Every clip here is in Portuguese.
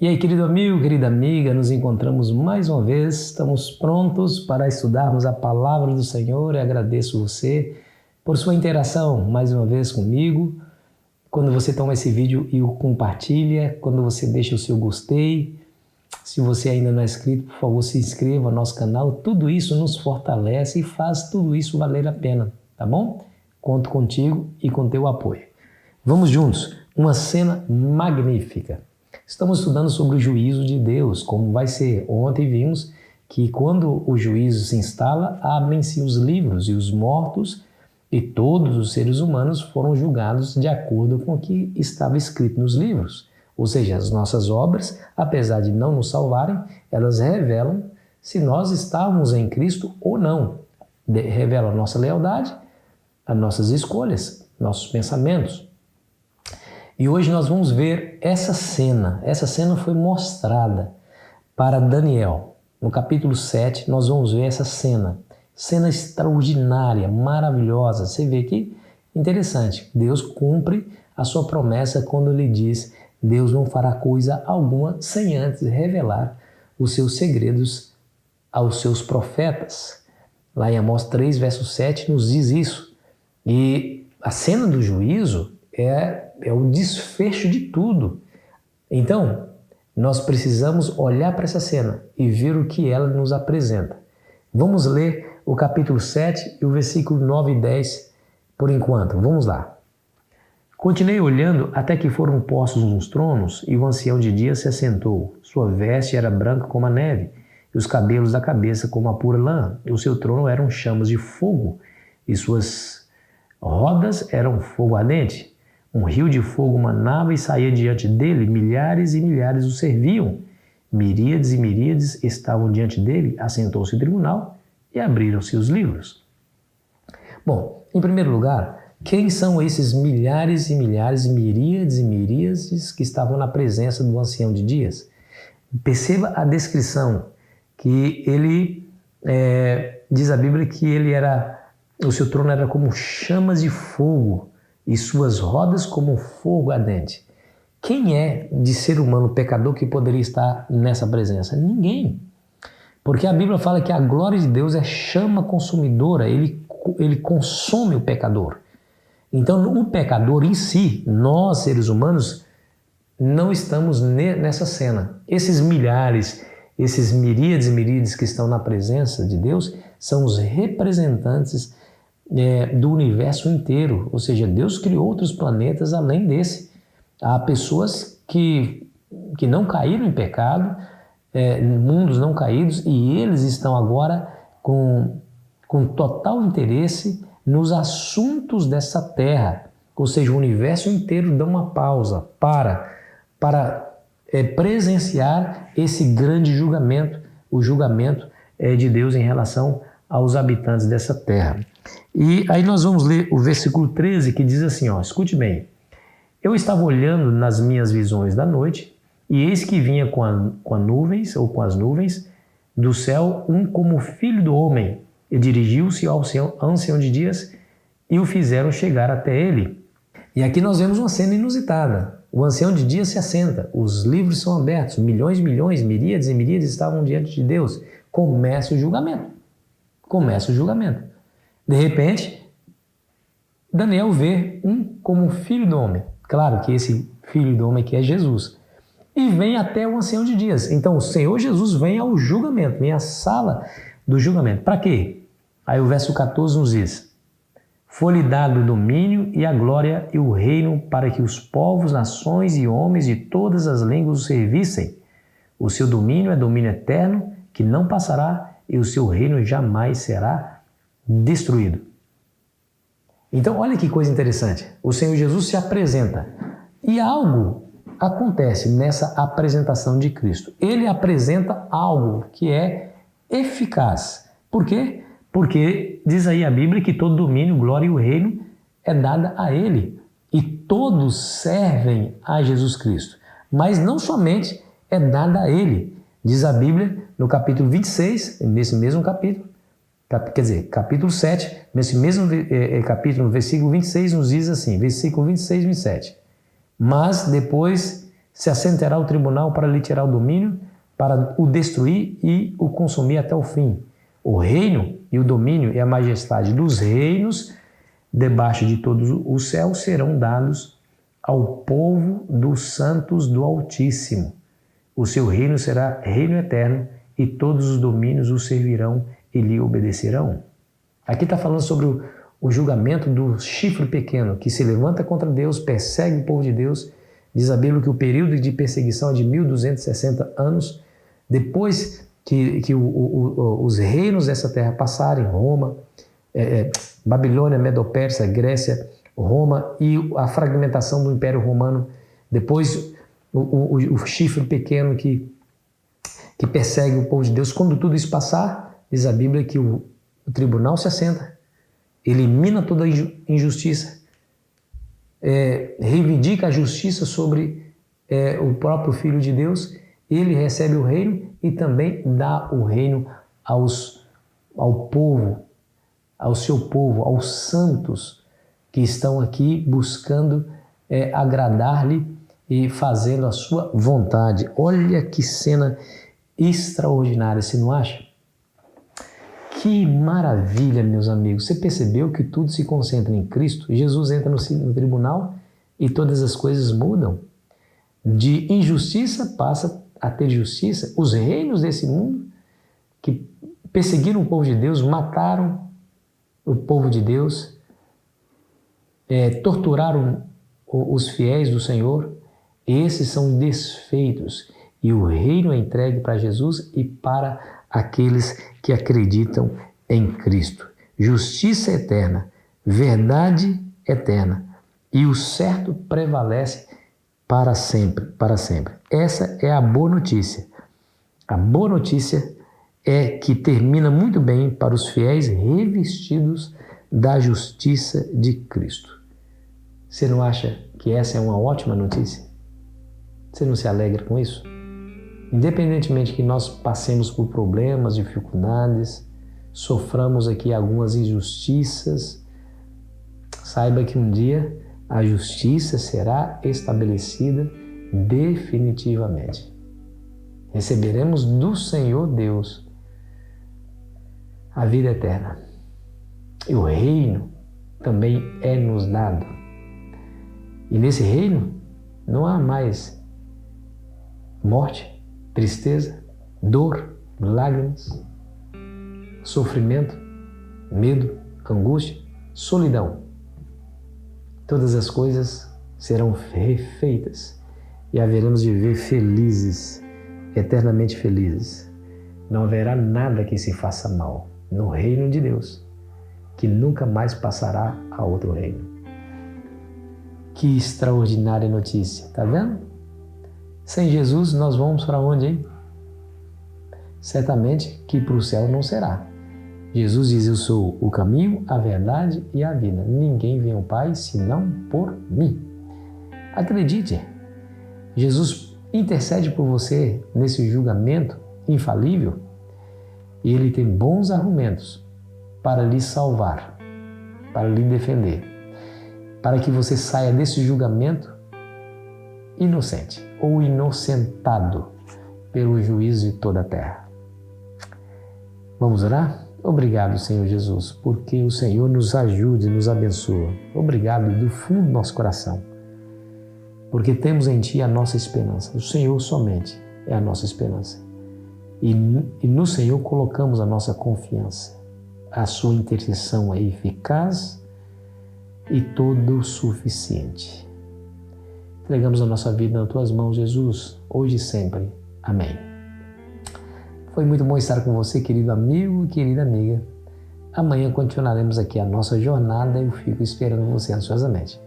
E aí, querido amigo, querida amiga, nos encontramos mais uma vez, estamos prontos para estudarmos a palavra do Senhor e agradeço você por sua interação mais uma vez comigo. Quando você toma esse vídeo e o compartilha, quando você deixa o seu gostei, se você ainda não é inscrito, por favor, se inscreva no nosso canal, tudo isso nos fortalece e faz tudo isso valer a pena, tá bom? Conto contigo e com teu apoio. Vamos juntos, uma cena magnífica. Estamos estudando sobre o juízo de Deus, como vai ser. Ontem vimos que quando o juízo se instala, abrem-se os livros e os mortos e todos os seres humanos foram julgados de acordo com o que estava escrito nos livros. Ou seja, as nossas obras, apesar de não nos salvarem, elas revelam se nós estávamos em Cristo ou não. Revelam a nossa lealdade, as nossas escolhas, nossos pensamentos. E hoje nós vamos ver essa cena. Essa cena foi mostrada para Daniel. No capítulo 7, nós vamos ver essa cena. Cena extraordinária, maravilhosa. Você vê que interessante. Deus cumpre a sua promessa quando ele diz: Deus não fará coisa alguma sem antes revelar os seus segredos aos seus profetas. Lá em Amós 3, verso 7, nos diz isso. E a cena do juízo é o desfecho de tudo. Então, nós precisamos olhar para essa cena e ver o que ela nos apresenta. Vamos ler o capítulo 7 e o versículo 9 e 10 por enquanto. Vamos lá. Continuei olhando até que foram postos uns tronos e o ancião de dias se assentou. Sua veste era branca como a neve e os cabelos da cabeça como a pura lã. O seu trono eram chamas de fogo e suas rodas eram fogo ardente. Um rio de fogo manava e saía diante dele, milhares e milhares o serviam. Miríades e miríades estavam diante dele, assentou-se o tribunal e abriram-se os livros. Bom, em primeiro lugar, quem são esses milhares e milhares, miríades e miríades que estavam na presença do ancião de dias? Perceba a descrição, que ele, diz a Bíblia que o seu trono era como chamas de fogo, e suas rodas como fogo ardente. Quem é de ser humano pecador que poderia estar nessa presença? Ninguém. Porque a Bíblia fala que a glória de Deus é chama consumidora, ele consome o pecador. Então o pecador em si, nós seres humanos, não estamos nessa cena. Esses milhares, esses miríades e miríades que estão na presença de Deus, são os representantes do universo inteiro, ou seja, Deus criou outros planetas além desse. Há pessoas que não caíram em pecado, mundos não caídos, e eles estão agora com total interesse nos assuntos dessa terra, ou seja, o universo inteiro dá uma pausa para presenciar esse grande julgamento, o julgamento de Deus em relação aos habitantes dessa terra. E aí nós vamos ler o versículo 13, que diz assim, escute bem. Eu estava olhando nas minhas visões da noite, e eis que vinha com as nuvens do céu um como filho do homem, e dirigiu-se ao ancião de dias, e o fizeram chegar até ele. E aqui nós vemos uma cena inusitada. O ancião de dias se assenta, os livros são abertos, milhões, miríades e miríades estavam diante de Deus. Começa o julgamento. De repente, Daniel vê um como filho do homem. Claro que esse filho do homem aqui é Jesus. E vem até o ancião de dias. Então o Senhor Jesus vem ao julgamento, vem à sala do julgamento. Para quê? Aí o verso 14 nos diz: foi-lhe dado o domínio e a glória e o reino para que os povos, nações e homens de todas as línguas o servissem. O seu domínio é domínio eterno, que não passará, e o seu reino jamais será destruído. Então, olha que coisa interessante. O Senhor Jesus se apresenta e algo acontece nessa apresentação de Cristo. Ele apresenta algo que é eficaz. Por quê? Porque diz aí a Bíblia que todo domínio, glória e o reino é dada a Ele. E todos servem a Jesus Cristo. Mas não somente é dada a Ele. Diz a Bíblia no capítulo 26, nesse mesmo capítulo, capítulo 7, nesse mesmo capítulo, no versículo 26, nos diz assim, versículo 26 e 27. Mas depois se assentará o tribunal para lhe tirar o domínio, para o destruir e o consumir até o fim. O reino e o domínio e a majestade dos reinos debaixo de todos os céus serão dados ao povo dos santos do Altíssimo. O seu reino será reino eterno e todos os domínios o servirão e lhe obedecerão. Aqui está falando sobre o julgamento do chifre pequeno que se levanta contra Deus, persegue o povo de Deus. Diz a Bíblia que o período de perseguição é de 1260 anos. Depois que os reinos dessa terra passarem, Roma, Babilônia, Medo-Pérsia, Grécia, Roma e a fragmentação do Império Romano, depois o chifre pequeno que persegue o povo de Deus, quando tudo isso passar, diz a Bíblia que o tribunal se assenta, elimina toda a injustiça, reivindica a justiça sobre o próprio Filho de Deus, ele recebe o reino e também dá o reino ao povo, ao seu povo, aos santos que estão aqui buscando agradar-lhe e fazendo a sua vontade. Olha que cena extraordinária, você não acha? Que maravilha, meus amigos. Você percebeu que tudo se concentra em Cristo? Jesus entra no tribunal e todas as coisas mudam. De injustiça passa a ter justiça. Os reinos desse mundo que perseguiram o povo de Deus, mataram o povo de Deus, torturaram os fiéis do Senhor, esses são desfeitos e o reino é entregue para Jesus e para aqueles que acreditam em Cristo. Justiça eterna, verdade eterna e o certo prevalece para sempre, para sempre. Essa é a boa notícia. A boa notícia é que termina muito bem para os fiéis revestidos da justiça de Cristo. Você não acha que essa é uma ótima notícia? Você não se alegra com isso? Independentemente que nós passemos por problemas, dificuldades, soframos aqui algumas injustiças, saiba que um dia a justiça será estabelecida definitivamente. Receberemos do Senhor Deus a vida eterna. E o reino também é nos dado. E nesse reino não há mais morte, tristeza, dor, lágrimas, sofrimento, medo, angústia, solidão. Todas as coisas serão refeitas e haveremos de viver felizes, eternamente felizes. Não haverá nada que se faça mal no reino de Deus, que nunca mais passará a outro reino. Que extraordinária notícia, tá vendo? Sem Jesus nós vamos para onde, hein? Certamente que para o céu não será. Jesus diz: eu sou o caminho, a verdade e a vida. Ninguém vem ao Pai senão por mim. Acredite, Jesus intercede por você nesse julgamento infalível e Ele tem bons argumentos para lhe salvar, para lhe defender, para que você saia desse julgamento inocente ou inocentado pelo juízo de toda a terra. Vamos orar? Obrigado, Senhor Jesus, porque o Senhor nos ajuda e nos abençoa. Obrigado do fundo do nosso coração, porque temos em Ti a nossa esperança. O Senhor somente é a nossa esperança. E no Senhor colocamos a nossa confiança. A Sua intercessão é eficaz e todo suficiente. Entregamos a nossa vida nas Tuas mãos, Jesus, hoje e sempre. Amém. Foi muito bom estar com você, querido amigo e querida amiga. Amanhã continuaremos aqui a nossa jornada e eu fico esperando você ansiosamente.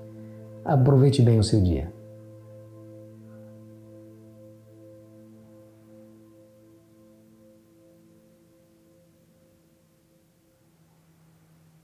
Aproveite bem o seu dia.